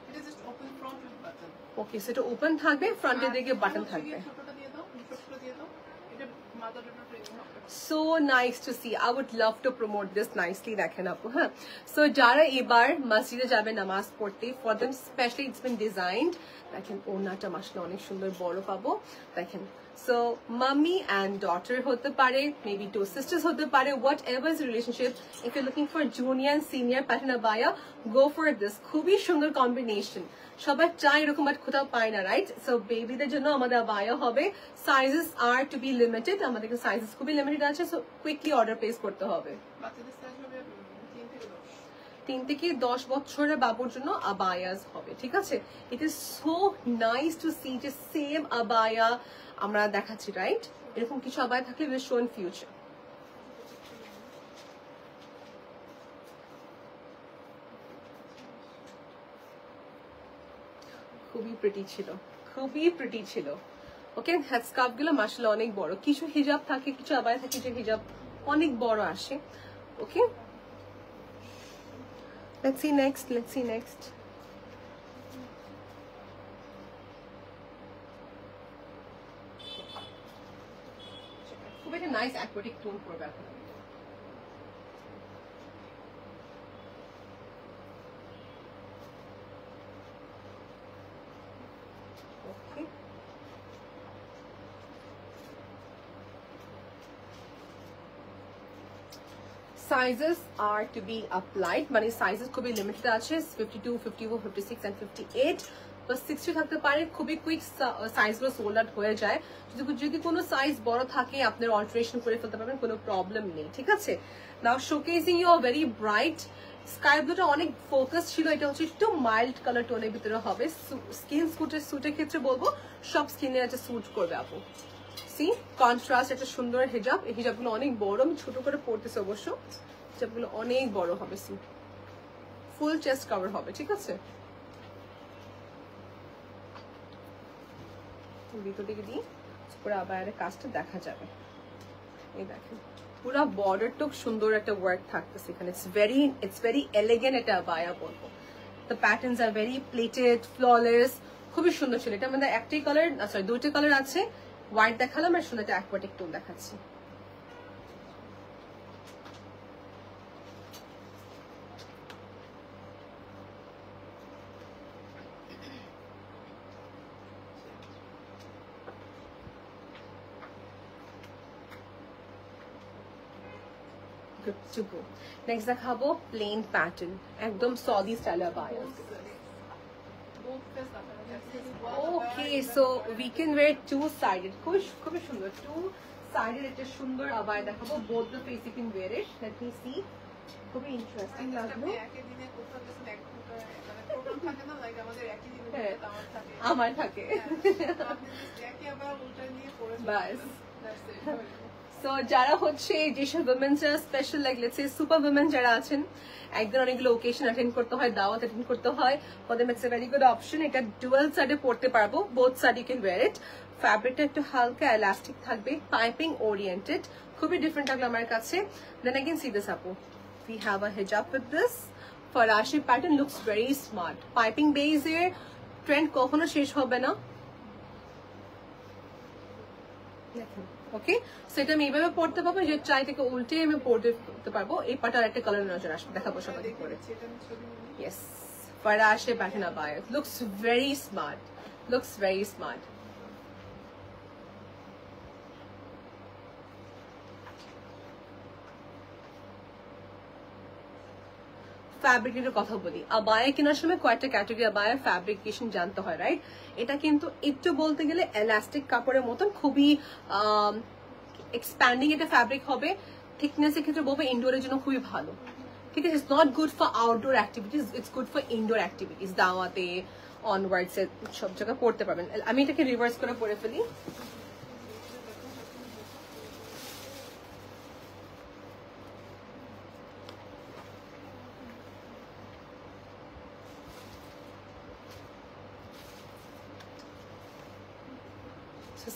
It is just open front with button.
ওকে সেটা ওপেন থাকবে ফ্রন্টের দিকে বাটন থাকবে
ছোটটা দিয়ে দাও, ছোটটা দিয়ে দাও। এটা মাদার ডটার প্রিন্ট হবে।
So nice to see. I would love to promote this nicely দেখেন আপু হ্যাঁ সো যারা এবার মসজিদে যাবে নামাজ পড়তে for them specially it's been designed দেখেন ওনাটা মাশাআল্লাহ অনেক সুন্দর বড় পাবো দেখেন so mommy and daughter হতে পারে maybe two sisters হতে পারে whatever is the relationship if you're looking for junior and senior pattern abaya go for this খুবই সুন্দর কম্বিনেশন সবাই চাই এরকম বাট কোথাও পায় না রাইট সো বেবিদের জন্য আমাদের আবায়া হবে sizes are to be limited আমাদের সাইজেস খুবই লিমিটেড আছে সো কুইকলি অর্ডার প্লেস করতে হবে
বাচ্চাদের সাইজ হবে
3 থেকে 10 বছরের বাবুর জন্য আবায়াস হবে ঠিক আছে it is so nice to see যে সেম আবায়া আমরা দেখাচ্ছি রাইট এরকম কিছু আবায়া থাকলে উইল শো ইন ফিউচার খুবই প্রিটি ছিল ওকে হেড স্কার্ফ গুলো মাশাআল্লাহ অনেক বড়, কিছু হিজাব থাকে, কিছু আবায়া থাকে যে হিজাব অনেক বড় আসে। ওকে, let's see next. খুব একটা নাইস অ্যাকোয়াটিক টোন করবে এখন। Okay. Sizes are to be applied, মানে সাইজেস খুবই লিমিটেড আছে, 52, 54, 56 and 58 বা 60 থাকতে পারে। খুবই কুইক সাইজগুলো সোল্ড আউট হয়ে যায়। যদি কোনো সাইজ বড় থাকে আপনার অল্টারেশন করে ফেলতে পারবেন, কোনো প্রবলেম নেই, ঠিক আছে। নাও showcasing you very bright sky ব্লুটা অনেক ফোকাস ছিল, এটা হচ্ছে একটু মাইল্ড কালার টোনের ভিতরে হবে। স্কিন স্যুটের ক্ষেত্রে বলবো সব স্কিনে এটা স্যুট করবে আপু। সি কন্ট্রাস্ট একটা সুন্দর হিজাব, এই হিজাবগুলো অনেক বড়, আমি ছোট করে পড়তেছি অবশ্য, হিজাবগুলো অনেক বড় হবে। সি ফুল চেস্ট কভার হবে, ঠিক আছে। ভিতর দিকে দিই পুরো আবার কাজটা দেখা যাবে। এই দেখেন পুরো বর্ডারটা সুন্দর একটা ওয়ার্ক থাকতেছে এখানে। ইটস ভেরি এলিগেন্ট এটা আবায়া বলবো। The patterns are very pleated, flawless, খুবই সুন্দর ছিল। এটা আমাদের একটাই কালার, সরি দুইটা কালার আছে, হোয়াইট দেখালাম আর সুন্দর একটা অ্যাকোয়াটিক টোন দেখাচ্ছি। নেক্সট দেখাবো প্লেন প্যাটার্ন, একদম সদি স্টাইল আবায়া। Okay, so we can wear two sided, খুবই সুন্দর টু সাইডেড একটা সুন্দর আবায়া দেখাবো। Both the face you can wear it. Let me see, খুবই ইন্টারেস্টিং লাগলো। আমার থাকে বাস। সো যারা হচ্ছে যেসব উইমেন্স যারা special like let's say super women যারা আছেন, একদিন অনেকগুলো ওকেশন অ্যাটেন্ড করতে হয়, দাওয়াত অ্যাটেন্ড করতে হয়, for them it's a very good option. এটা ডুয়াল সাইডে পড়তে পারবো, both side you can wear it. ফ্যাব্রিকটা একটু হালকা এলাস্টিক থাকবে, পাইপিং ওরিয়েন্টেড, খুবই ডিফারেন্ট লাগলো আমার কাছে। দেন again see this আপু, we have a hijab with this ফরাসি pattern, looks very smart. Piping বেজের ট্রেন্ড কখনো শেষ হবে না। দেখেন ওকে, সেটা আমি এইভাবে পড়তে পারবো, যে চাই থেকে উল্টে আমি পড়তে পারবো। এই পাটার একটা কালার নজর আসবে, দেখাবো সবাই করে। ইয়েস, ফরাসি প্যাটার্ন আবায়া, looks very smart, looks very smart. ফ্যাব্রিকের কথা বলি, আবায়া কেনার সময় কয়েকটা ক্যাটাগরি আবায়া ফ্যাব্রিকেশন জানতে হয়, রাইট। এটা কিন্তু একটু বলতে গেলে এলাস্টিক কাপড়ের মতন, খুবই এক্সপ্যান্ডিং এটা ফ্যাব্রিক হবে। থিকনেস এর ক্ষেত্রে বলবো ইনডোরের জন্য খুবই ভালো, ঠিক আছে। It's not good for outdoor activities, it's good for indoor activities. দাওয়াতে অনওয়ার্ডস সব জায়গায় পড়তে পারবেন। আমি এটাকে রিভার্স করে পড়ে ফেলি।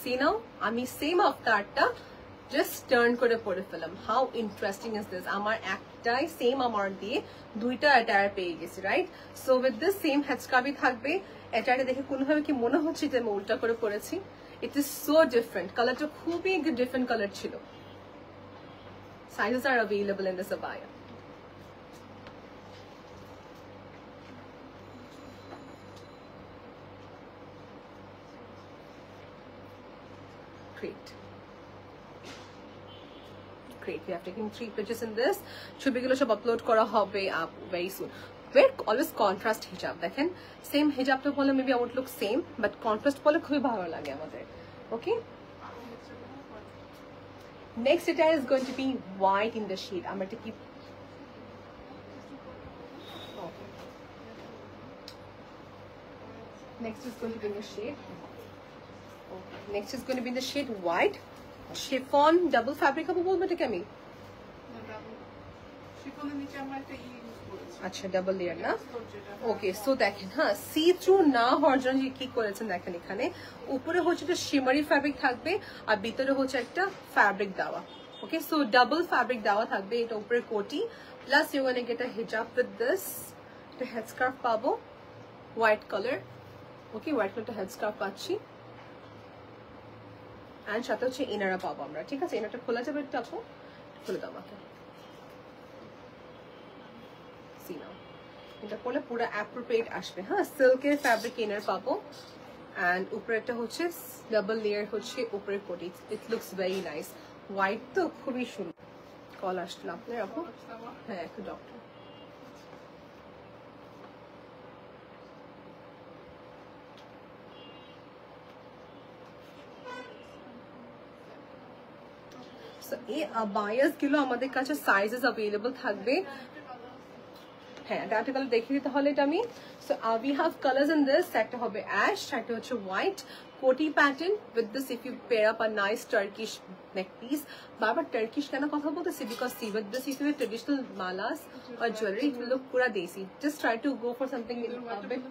See now, আমি সেম আফতারটা জাস্ট টার্ন করে পড়ে ফেলাম। হাউ ইন্টারেস্টিং ইজ দিস, আমার একটাই সেম আমার দিয়ে দুইটা অ্যাটায়ার পেয়ে গেছি, right. So with this same হেডস্কার্ফই থাকবে। অ্যাটায়ারটা দেখে কোনোভাবে কি মনে হচ্ছে যে আমি উল্টা করে পড়েছি? ইট ইজ সো ডিফারেন্ট, কালারটা খুবই ডিফারেন্ট কালার ছিল। Sizes R available in this abaya. Great. Great. We have taken 3 pictures in this. ছবিগুলো সব আপলোড করা হবে very soon. Wear always contrast hijab. দেখেন সেম হিজাবটা বলে maybe out look same, but contrast বলে খুবই ভালো লাগে আমাদের। ওকে, নেক্সট এটা is going to be white in the shade. আমরা এটা কি next is going to be in the shade. Okay. Next is going to be in the shade white. Chiffon double fabric আপু বলবো এটাকে আমি?
শিফনের নিচে আমরা একটা ইউজ করেছি।
আচ্ছা ডাবল লেয়ার না?
যেটা
ওকে, সো দেখেন হ্যাঁ, সি থ্রু না হওয়ার জন্য কি করেছেন দেখেন, এখানে উপরে হচ্ছে একটা শিমারি ফ্যাব্রিক থাকবে আর ভিতরে হচ্ছে একটা ফ্যাব্রিক দেওয়া। ওকে, সো ডাবল ফ্যাব্রিক দেওয়া থাকবে, এটা উপরে কোটি plus you gonna get a হিজাব উইথ দিস, একটা হেড স্কার্ফ পাবো হোয়াইট কালার। ওকে, হোয়াইট কালারটা হেড স্কার্ফ পাচ্ছি অ্যান্ড সাথে হচ্ছে ইনারা পাবো আমরা। ঠিক আছে, ইনারটা খোলা যাবে একটু, আপু খুলে দাও আমাকে। সি নাও, এটা করলে পুরো অ্যাপ্রোপ্রিয়েট আসবে। হ্যাঁ, সিল্কের ফ্যাব্রিক ইনার পাবো অ্যান্ড উপরে একটা হচ্ছে ডাবল লেয়ার হচ্ছে উপরে কোটি। It looks very nice. White তো খুবই সুন্দর। কল আসলো আপনার আপু? হ্যাঁ, একটু ডক্টর। এই বায়াস গুলো আমাদের কাছে সাইজেস অ্যাভেলেবল থাকবে। হ্যাঁ, ডাটা কালার দেখে দিতে হলে এটা আমি। So we have colours in this. একটা হবে অ্যাশ, একটা হচ্ছে হোয়াইট কোটি pattern with this. If you pair up a nice Turkish neck piece, বারবার টার্কিশ কেন কথা বলতেছি, because see with this if you traditional মালাস or jewelry, it will look pura desi. Just try to go for something in a bit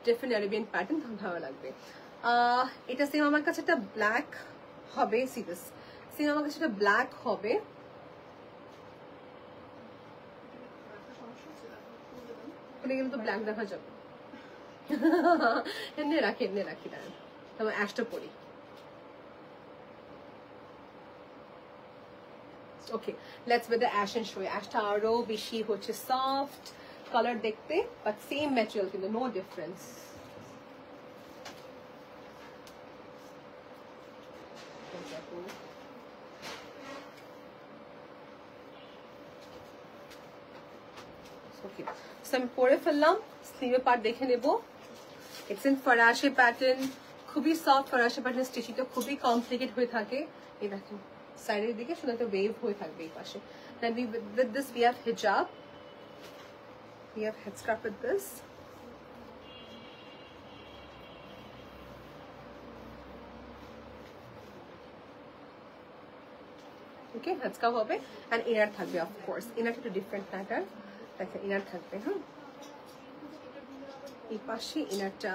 different Arabian pattern, ভালো লাগবে। এটা same আমার কাছে একটা ব্ল্যাক হবে, সি দিস সেম আমার কাছে একটা ব্ল্যাক হবে। গেলে তো ব্ল্যাক দেখা যাবে। এমনি রাখি দাঁড়ান, তারপর অ্যাশটা পরি। Okay, let's with the ash and show. অ্যাশটা আরো বেশি হচ্ছে সফট কালার দেখতে, বাট সেম ম্যাটেরিয়াল কিন্তু নো ডিফারেন্স। ওকে, সো আমি পরে ফেললাম, স্লিভের পার্ট দেখে নেবো। ইটস ইন ফরাশে প্যাটার্ন, খুবই সফট ফরাশে প্যাটার্ন। স্টিচিংটা খুবই কমপ্লিকেট হয়ে থাকে। এই দেখেন সাইডের দিকে শুধু একটা ওয়েভ হয়ে থাকবে এই পাশে। Then with this we have hijab, we have headscarf with this. Okay, headscarf হবে and inner থাকবে, of course inner একটা ডিফারেন্ট প্যাটার্ন। দেখেন ইনার থাকবে। হ্যাঁ, এই পাশে ইনারটা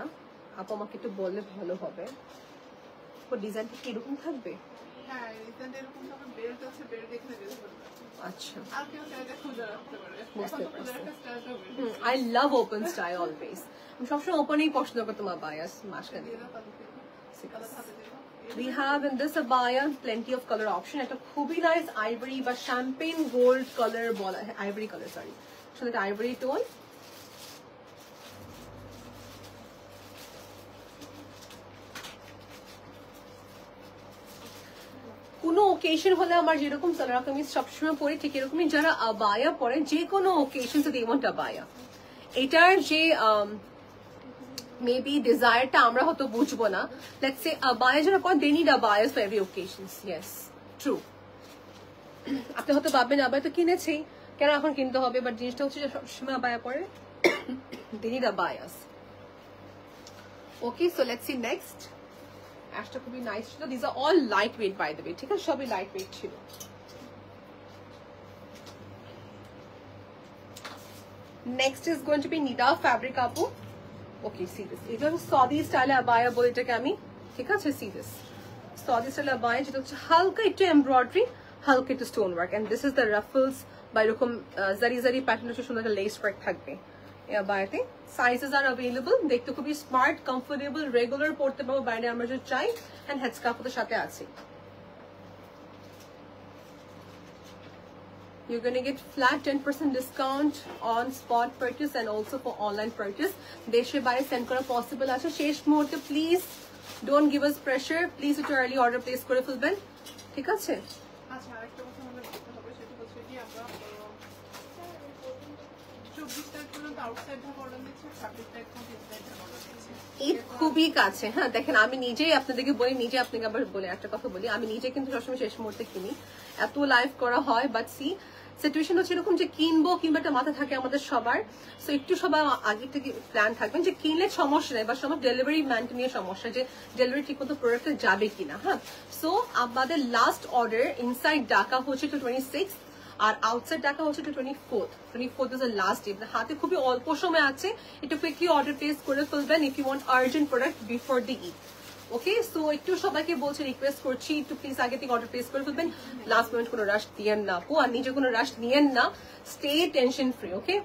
আপু আমাকে একটু বললে ভালো হবে, ডিজাইনটা কি এরকম থাকবে?
হ্যাঁ, রিসেন্ট এরকম ভাবে বেল্ট আছে, বেল্ট দেখলে বের করবে।
আচ্ছা,
আর কেউ চাইলে খুঁজে রাখতে পারে।
বুঝতে
এখন তো খুঁজে
পারছি।
রাখার স্টাইলটাও বের
I love open style always. আমি সবসময় ওপেনই পছন্দ করতাম আবায়াস মাসখানে।
দিয়ে দাও, তাহলে দিয়ে দাও। কালার হাতে দিয়ে দাও।
We have in this abaya plenty of color option. একটা খুবই নাইস আইভরি বা শ্যাম্পেন গোল্ড কালার বলা, আইভরি কালার সরি, শুধু একটা আইভরি টোন। কোনো ওকেশন হলে আমার যেরকম সালোয়ার কামিজ সবসময় পরি, ঠিক এরকমই যারা আবায়া পরে যে কোনো ওকেশন দে ওয়ান্ট আবায়া। এটার যে মেবি ডিজায়ারটা আমরা হয়তো বুঝবো না। লেটস সে আবায়া যারা পরে দে নিড আবায়াস for every occasions. Yes, true. আপনি হয়তো ভাববেন আবায়া তো কিনেছি, কেন এখন কিনতে হবে, বাট জিনিসটা হচ্ছে যে সবসময় আবায়া পরে দে নিড আবায়াস। Okay, so let's see next. অ্যাশটা খুবই নাইস ছিল। This are all light weight by the way, ঠিক আছে, সবই লাইট ওয়েট ছিল। Next is going to be নিডা ফ্যাব্রিক আপু। ওকে, সি দিস, এটা হচ্ছে সৌদি স্টাইলে আবায়া বলে এটাকে আমি, ঠিক আছে। সি দিস সৌদি স্টাইলে আবায়া, যেটা হচ্ছে হালকা একটু এমব্রয়ডারি, হালকা একটু stone work, and this is the ruffles বা এরকম জারি জারি প্যাটার্ন হচ্ছে সুন্দর একটা লেস ওয়ার্ক থাকবে এই আবায়াতে। সাইজেস আর অ্যাভেলেবল, দেখতে খুবই স্মার্ট, কমফোর্টেবল, রেগুলার পড়তে পারবো বাইরে আমরা যদি চাই, এন্ড হেডস্কার্ফের সাথে আছে। You're going to get flat 10% discount on spot purchase and also for online purchase. Deshe বাইরে send করা possible আছে। শেষ মুহূর্তে please don't give us pressure. Please একটু early order place করে ফেলবেন, ঠিক আছে?
আচ্ছা, আরেকটা কথা আমাদের বলতে হবে, সেটা হচ্ছে কি আমরা 24 তারিখ পর্যন্ত আউটসাইড ঢাকা অর্ডার দিচ্ছি, 26 তারিখ পর্যন্ত ইনসাইড ঢাকা অর্ডার দিচ্ছি।
ঈদ খুবই কাছে। হ্যাঁ, দেখেন আমি নিজেই আপনাদেরকে বলি, নিজে আপনাকে আবার বলে একটা কথা বলি, আমি নিজে কিন্তু সবসময় শেষ মুহূর্তে কিনি, এত লাইভ করা হয়, বাট সি সিচুয়েশন হচ্ছে এরকম যে কিনবো কিংবা একটা মাথা থাকে আমাদের সবার। সো একটু সবাই আগে থেকে প্ল্যান থাকবেন যে কিনলে সমস্যা নেই, বা সময় ডেলিভারি ম্যানকে নিয়ে সমস্যা, যে ডেলিভারি ঠিক মতো প্রোডাক্টে যাবে কিনা। হ্যাঁ, সো আমাদের লাস্ট অর্ডার ইনসাইড ঢাকা হচ্ছে 26 আর আউটসাইড টাকা হচ্ছে 24th is the last day. হাতে খুবই অল্প সময় আছে, একটু কুইকলি অর্ডার প্লেস করে ফেলবেন if you want urgent product before the Eid. Okay, so একটু সবাইকে বলছি, রিকোয়েস্ট করছি একটু প্লিজ আগে থেকে অর্ডার প্লেস করে ফেলবেন, লাস্ট মোমেন্ট কোনো রাশ দিয়েন না আপু, আর নিজে কোনো রাশ নিয়েন না, stay tension free. Okay,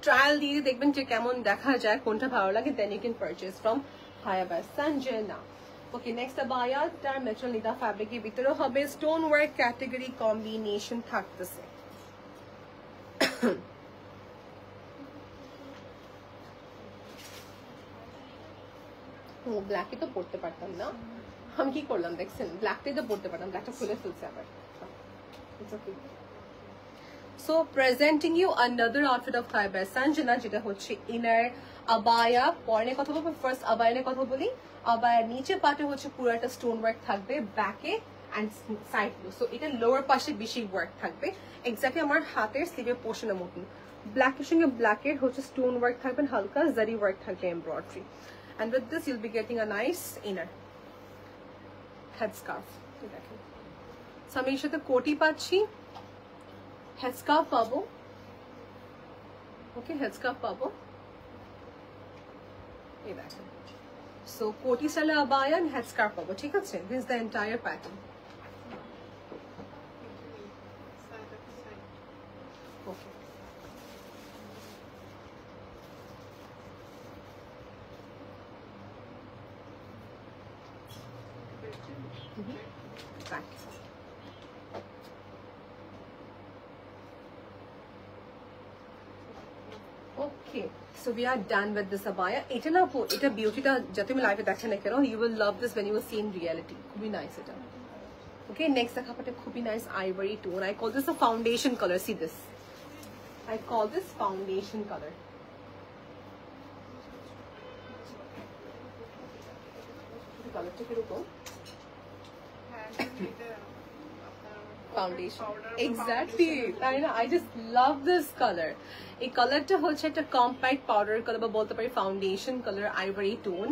trial দিয়ে দেখবেন যে কেমন দেখা যায়, কোনটা ভালো লাগে, then you can purchase from হায়া বাই সঞ্জনা। ওকে, নেক্সট আবায়া তার ন্যাচারাল নিদা ফ্যাব্রিকের ভিতরে হবে স্টোন ওয়ার্ক ক্যাটাগরি কম্বিনেশন থাকতেছে। ও ব্ল্যাকে তো পড়তে পারতাম না, আমি কি করলাম দেখছেন, ব্ল্যাকটাই তো পড়তে পারতাম, ব্ল্যাকটা খুলে ফেলছে আবার। So presenting you another outfit of Thai by Sanjana, যেটা হচ্ছে ইনার আবায়া। পরে কথা বলবো, ফার্স্ট আবায়া নিয়ে কথা বলি। আবায়ার নিচে পাটে হচ্ছে পুরো একটা স্টোন ওয়ার্ক থাকবে ব্যাকে অ্যান্ড সাইড গুলো, সো এটা লোয়ার পাশে বেশি ওয়ার্ক থাকবে, এক্স্যাক্টলি আমার হাতের স্লিভের পোর্শনের মতন। ব্ল্যাকের সঙ্গে ব্ল্যাকের হচ্ছে স্টোন ওয়ার্ক থাকবে, হালকা জারি ওয়ার্ক থাকবে, embroidery, and with this you'll be getting a nice inner head scarf. দেখেন, সো আমি এর সাথে কোটি পাচ্ছি, হেডস্কার্ফ পাবো। ওকে, হেডস্কার্ফ পাবো, এই দেখেন। সো কোটি স্টাইলে আবায়া এন্ড হেডস্কার্ফ পাবো, ঠিক আছে? This is the entire pattern. Okay, Okay, so we are done with this abaya. এটা না এটা বিউটিটা যত তুমি লাইভে দেখেন না কেন, you will love this when you will see in reality. খুবই নাইস এটা। Okay, next দেখাবো খুবই nice ivory tone. I call this a foundation color. See this. I call this foundation color. কালারটা কিরকম? Foundation. Exactly. I know. I just love this color. এই কালারটা হচ্ছে একটা কম্প্যাক্ট পাউডার কালার বা বলতে পারি foundation colour, ivory tone,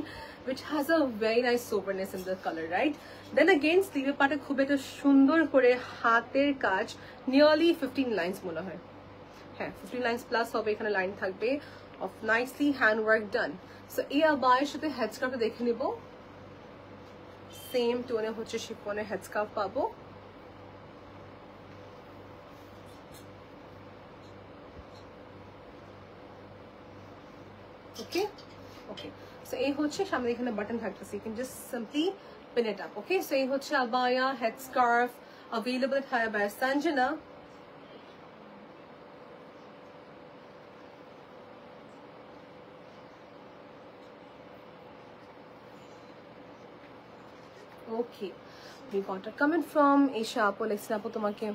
which has a very nice soberness in the color, right? Then again, স্লিভের পাটে খুব একটা সুন্দর করে হাতের কাজ, নিয়ারলি 15 লাইন্স মনে হয়, হ্যাঁ 15 লাইন্স প্লাস হবে, এখানে লাইন থাকবে of nicely hand work done. So এই আবায়ের সাথে হেডস্কার্ফটা দেখে নিব, সেম টোনে হচ্ছে শিফনের হেডস্কার্ফ পাবো। Okay, okay. So এই হচ্ছে সামনে এখানে বাটন থাকতেছে, you can just simply pin it up. Okay, so এই হচ্ছে abaya headscarf available at Haya by Sanjana. Okay, we got a comment from Isha Apo. Listen Apo, তোমাকে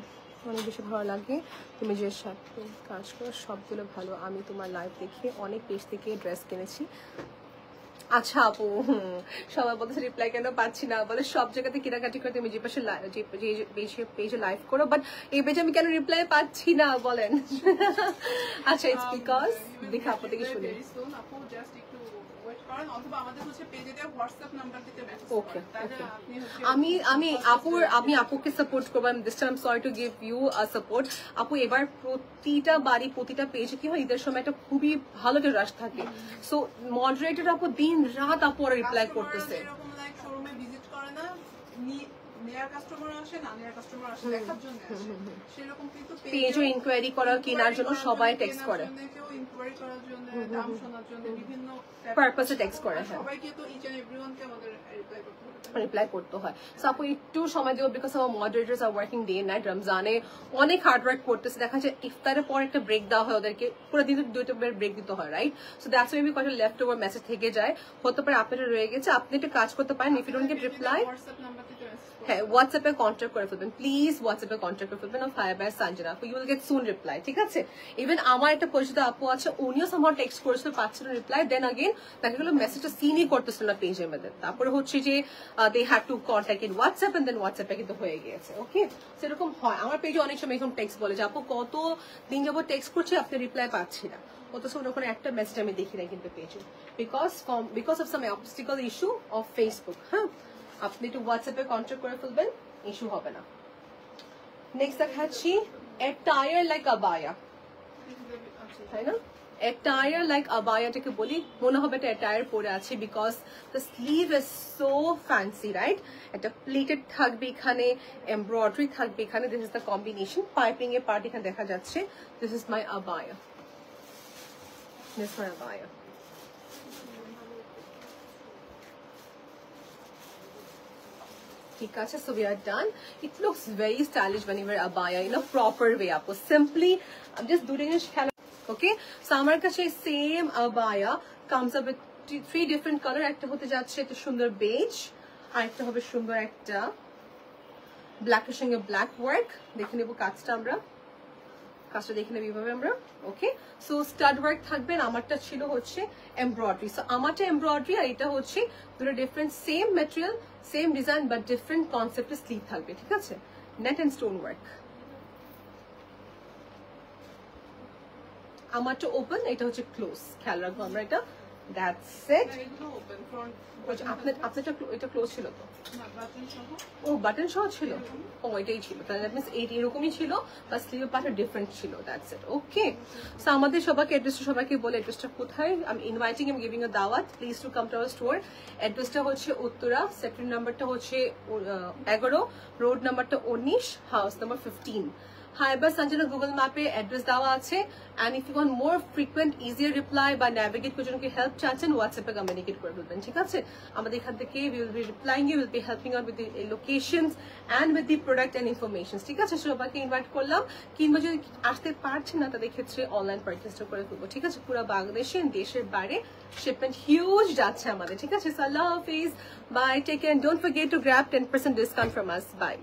অনেক বেশি ভালো লাগে, তুমি যে সাথে কাজ করো সবগুলো ভালো, আমি তোমার লাইভ দেখে অনেক পেজ থেকে ড্রেস কিনেছি। আচ্ছা আপু, সবাই বলতেছে রিপ্লাই কেন পাচ্ছি না, বলে সব জায়গাতে কেনাকাটি করে তুমি যে পাশে পেজে লাইভ করো, বাট এই পেজে আমি কেন রিপ্লাই পাচ্ছি না বলেন? আচ্ছা, ইটস বিকজ দেখে আপু থেকে শুনি। আমি আপুকে সাপোর্ট করবো, this time sorry to give you a support. আপু এবার প্রতিটা বাড়ি প্রতিটা পেজে কি হয়, ঈদের সময় একটা খুবই ভালো যে রাশ থাকে, সো মডারেটর আপু দিন রাত আপু ওরা রিপ্লাই করতেছে। পেজও ইনকোয়ারি করা, কেনার জন্য সবাই টেক্সট করে, পারপাসে টেক্সট করে, হ্যাঁ রিপ্লাই করতে হয়। সো আপু একটু সময় দেবো, বিকজ আমার মডারেটরস আর ওয়ার্কিং ডে নাইট, রমজানে অনেক হার্ড ওয়ার্ক করতেছে, দেখা যায় ইফতারের পর একটা ব্রেক দেওয়া হয় ওদেরকে, পুরো দিন দুইটা ব্রেক দিতে হয়, রাইট? সো দ্যাটস ওয়াই কয়েকটা লেফট ওভার মেসেজ থেকে যায়, হতে পারে আপনাদের রয়ে গেছে, আপনি একটা কাজ করতে পারেন, if you don't get reply, হ্যাঁ হোয়াটসঅ্যাপে কন্ট্যাক্ট করে ফেলবেন, প্লিজ হোয়াটসঅ্যাপে কন্ট্যাক্ট করে ফেলবেন of Haya by Sanjana, you will get soon reply, ঠিক আছে? ইভেন আমার একটা পরিচিত আপু আছে, উনিও সামহাউ টেক্সট করেছিল, পাচ্ছিল রিপ্লাই, দেন আগেন দেখা গেল মেসেজটা সিনই করতেছিল না পেজের মধ্যে, তারপরে হচ্ছে যে they had to contact in WhatsApp, and then হোয়াটসঅ্যাপে কিন্তু হয়ে গিয়েছে। ওকে, সেরকম হয়, আমার পেজে অনেক সময় এরকম টেক্সট বলে যে আপু কত দিন যাবো টেক্সট করছি, আপনি রিপ্লাই পাচ্ছি না, অথচ ওখানে একটা মেসেজ আমি দেখি না কিন্তু পেজে, because of some অবস্টিকল issue of Facebook. হ্যাঁ, আপনি একটু হোয়াটসঅ্যাপে কন্ট্যাক্ট করে ফেলবেন, ইস্যু হবে না। নেক্সট দেখাচ্ছি অ্যাটায়ার লাইক আবায়া, তাই না? অ্যাটায়ার লাইক আবায়াটাকে বলি, মনে হবে এটা অ্যাটায়ার পরে আছে, because the sleeve is so fancy, right? একটা প্লেটেড থাকবে এখানে, এমব্রয়ডারি থাকবে এখানে, this is the combination. Piping এর পার্ট এখানে দেখা যাচ্ছে, this is my abaya, this my abaya. ঠিক আছে, so we are done. It looks very stylish when you wear abaya in a proper way. आपको simply I'm just doing it খেলা, okay? So আমার কাছে same abaya comes up with three different color. একটা হতে যাচ্ছে একটা সুন্দর beige, আর একটা হবে সুন্দর একটা black এর সঙ্গে black work। দেখে নেব কাজটা, আমরা কাজটা দেখে নেব এইভাবে আমরা, ওকে? সো স্টাড ওয়ার্ক থাকবে, আমারটা ছিল হচ্ছে এমব্রয়ডারি। সো আমারটা এমব্রয়ডারি আর এটা হচ্ছে দুটো different, same material same design but different কনসেপ্টের স্লিভ থাকবে, ঠিক আছে? Net and stone work. আমারটা ওপেন, এটা হচ্ছে ক্লোজ, খেয়াল রাখবো আমরা এটা। That's it. আপনারটা এটা ক্লোজ ছিল তো? ও বাটন সহ ছিল, ও এটাই ছিল, তাহলে দ্যাট মিন্স এরকমই ছিল, বা স্লিভের পার্টটা ডিফারেন্ট ছিল। That's it, okay? সো আমাদের সবাইকে অ্যাড্রেসটা সবাইকে বলে, অ্যাড্রেসটা কোথায়? আমি ইনভাইটিং, আমি গিভিং আ দাওয়াত, please to come to our store. অ্যাড্রেসটা হচ্ছে উত্তরা, সেক্টর নাম্বারটা হচ্ছে 11, রোড নাম্বারটা 19, হাউস নাম্বার 15। হাইবা সঞ্জনা গুগল ম্যাপে অ্যাড্রেস দেওয়া আছে। And if you want more frequent easier reply বা ন্যাভিগেট করার জন্য হেল্প চাচ্ছেন, হোয়াটসঅ্যাপে কমিউনিকেট করে ফেলবেন, ঠিক আছে? আমাদের এখান থেকে we will be replying you, will be helping out with the locations and with the product and information, ঠিক আছে? সবাইকে ইনভাইট করলাম, কিংবা যদি আসতে পারছেন না তাদের ক্ষেত্রে অনলাইন পারচেসটা করে ফেলবো, ঠিক আছে? পুরো বাংলাদেশে, দেশের বাইরে শিপমেন্ট হিউজ যাচ্ছে আমাদের, ঠিক আছে? সো আল্লাহ হাফিজ, bye, take care, don't forget to grab 10% discount from us, by.